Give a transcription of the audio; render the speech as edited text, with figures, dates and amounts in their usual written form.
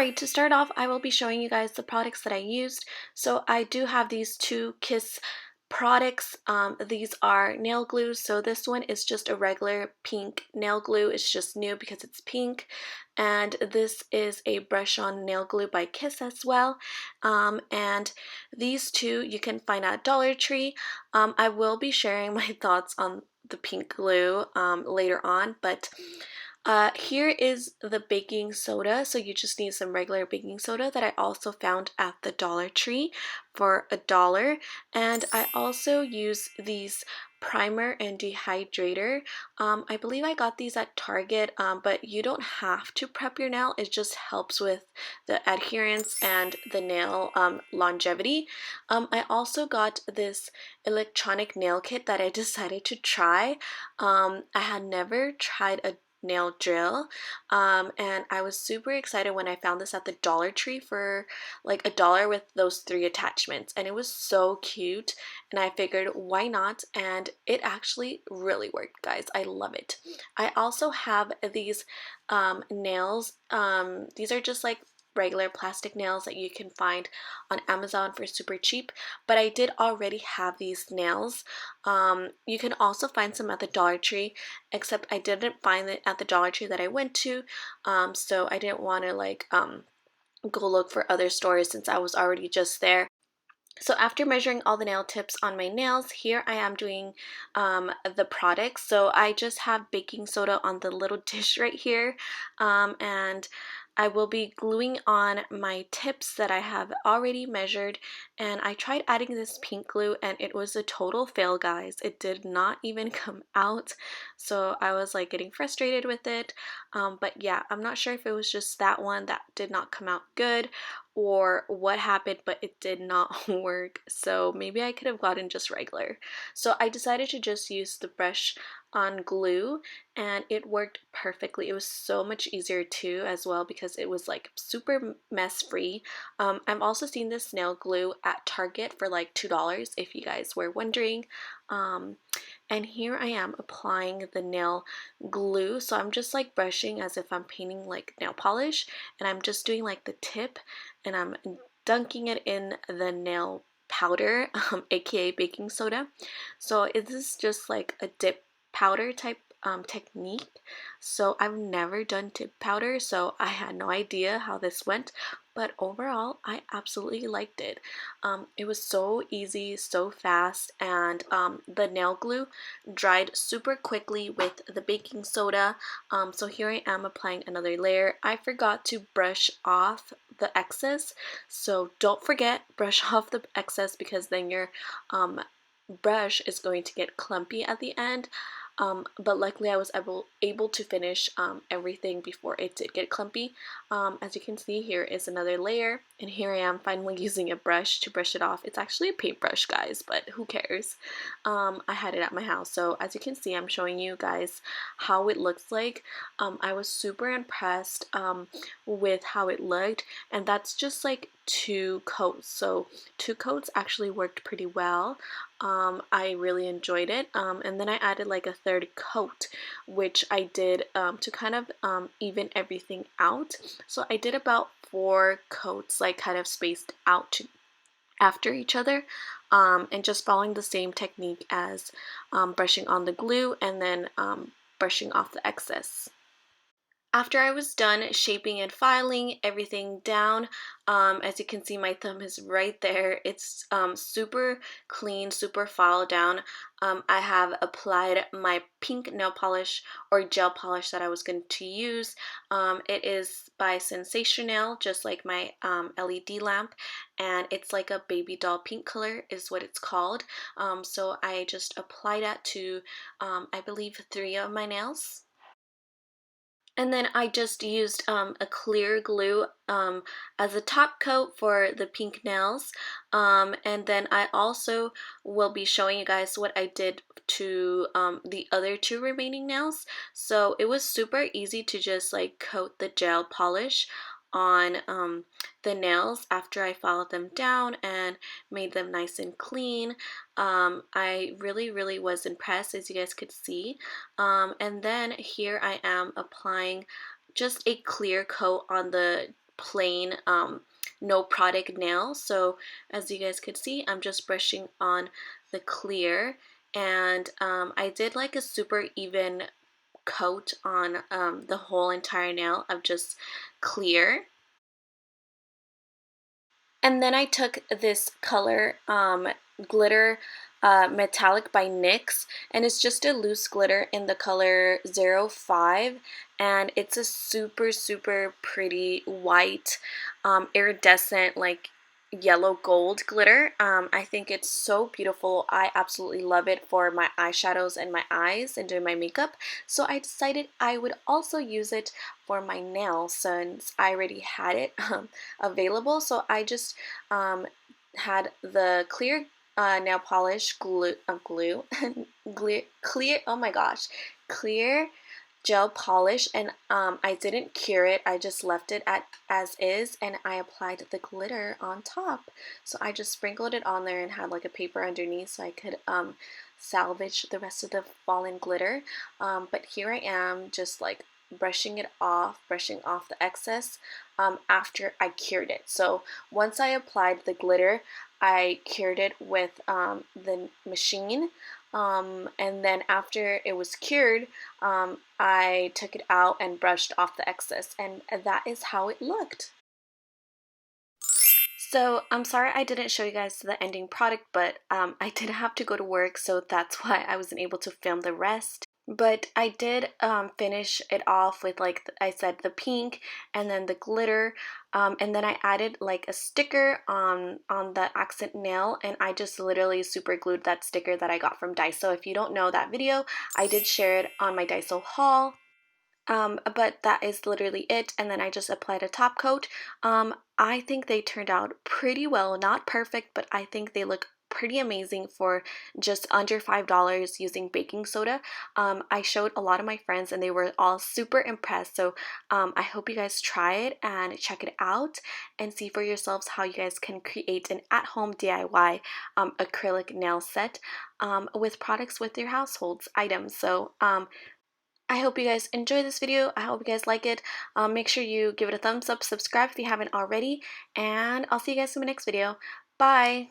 Alright, to start off, I will be showing you guys the products that I used. So I do have these two Kiss products. These are nail glue. So this one is just a regular pink nail glue. It's just new because it's pink. And this is a brush on nail glue by Kiss as well. And these two you can find at Dollar Tree. I will be sharing my thoughts on the pink glue later on, but here is the baking soda. So you just need some regular baking soda that I also found at the Dollar Tree for $1. And I also use these primer and dehydrator. I believe I got these at Target, but you don't have to prep your nail. It just helps with the adherence and the nail longevity. I also got this electronic nail kit that I decided to try. I had never tried a nail drill, and I was super excited when I found this at the Dollar Tree for like $1 with those 3 attachments, and it was so cute, and I figured why not, and it actually really worked, guys. I love it. I also have these nails. These are just like regular plastic nails that you can find on Amazon for super cheap, but I did already have these nails. You can also find some at the Dollar Tree, except I didn't find it at the Dollar Tree that I went to, so I didn't want to like go look for other stores since I was already just there. So after measuring all the nail tips on my nails, here I am doing the products. So I just have baking soda on the little dish right here, and I will be gluing on my tips that I have already measured. And I tried adding this pink glue and it was a total fail, guys. It did not even come out, so I was like getting frustrated with it. But yeah, I'm not sure if it was just that one that did not come out good or what happened, but it did not work. So maybe I could have gotten just regular. So I decided to just use the brush on glue, and it worked perfectly. It was so much easier too as well because it was like super mess free. I've also seen this nail glue at Target for like $2 if you guys were wondering. And here I am applying the nail glue. So I'm just like brushing as if I'm painting like nail polish, and I'm just doing like the tip, and I'm dunking it in the nail powder, aka baking soda. So it is just like a dip powder type technique. So I've never done tip powder, so I had no idea how this went, but overall I absolutely liked it. It was so easy, so fast, and the nail glue dried super quickly with the baking soda. So here I am applying another layer. I forgot to brush off the excess, so don't forget, brush off the excess because then your brush is going to get clumpy at the end. But luckily I was able to finish everything before it did get clumpy. As you can see, here is another layer, and here I am finally using a brush to brush it off. It's actually a paintbrush, guys, but who cares? I had it at my house, so as you can see, I'm showing you guys how it looks like. I was super impressed with how it looked, and that's just like 2 coats, so 2 coats actually worked pretty well. I really enjoyed it, and then I added like a 3rd coat, which I did to kind of even everything out. So I did about 4 coats, like kind of spaced out after each other, and just following the same technique as brushing on the glue and then brushing off the excess. After I was done shaping and filing everything down, as you can see, my thumb is right there. It's super clean, super filed down. I have applied my pink nail polish or gel polish that I was going to use. It is by Sensational, just like my LED lamp, and it's like a baby doll pink color is what it's called. So I just applied that to, I believe, 3 of my nails. And then I just used a clear glue as a top coat for the pink nails. And then I also will be showing you guys what I did to the other 2 remaining nails. So it was super easy to just like coat the gel polish on the nails after I filed them down and made them nice and clean. I really was impressed, as you guys could see. And then here I am applying just a clear coat on the plain no product nail. So as you guys could see, I'm just brushing on the clear, and I did like a super even coat on the whole entire nail of just clear. And then I took this color glitter metallic by NYX, and it's just a loose glitter in the color 05, and it's a super pretty white iridescent like yellow gold glitter. I think it's so beautiful. I absolutely love it for my eyeshadows and my eyes and doing my makeup, so I decided I would also use it for my nails since I already had it available. So I just had the clear nail polish clear, oh my gosh, clear gel polish, and I didn't cure it. I just left it at as is, and I applied the glitter on top. So I just sprinkled it on there and had like a paper underneath so I could salvage the rest of the fallen glitter. But here I am just like brushing off the excess after I cured it. So once I applied the glitter, I cured it with the machine, and then after it was cured, I took it out and brushed off the excess, and that is how it looked. So I'm sorry I didn't show you guys the ending product, but I did have to go to work, so that's why I wasn't able to film the rest. But I did finish it off with, like I said, the pink and then the glitter, and then I added like a sticker on the accent nail, and I just literally super glued that sticker that I got from Daiso. If you don't know that video, I did share it on my Daiso haul. But that is literally it, and then I just applied a top coat. I think they turned out pretty well, not perfect, but I think they look pretty amazing for just under $5 using baking soda. I showed a lot of my friends and they were all super impressed, so I hope you guys try it and check it out and see for yourselves how you guys can create an at-home DIY acrylic nail set with products with your household's items. So I hope you guys enjoy this video. I hope you guys like it. Make sure you give it a thumbs up, subscribe if you haven't already, and I'll see you guys in my next video. Bye!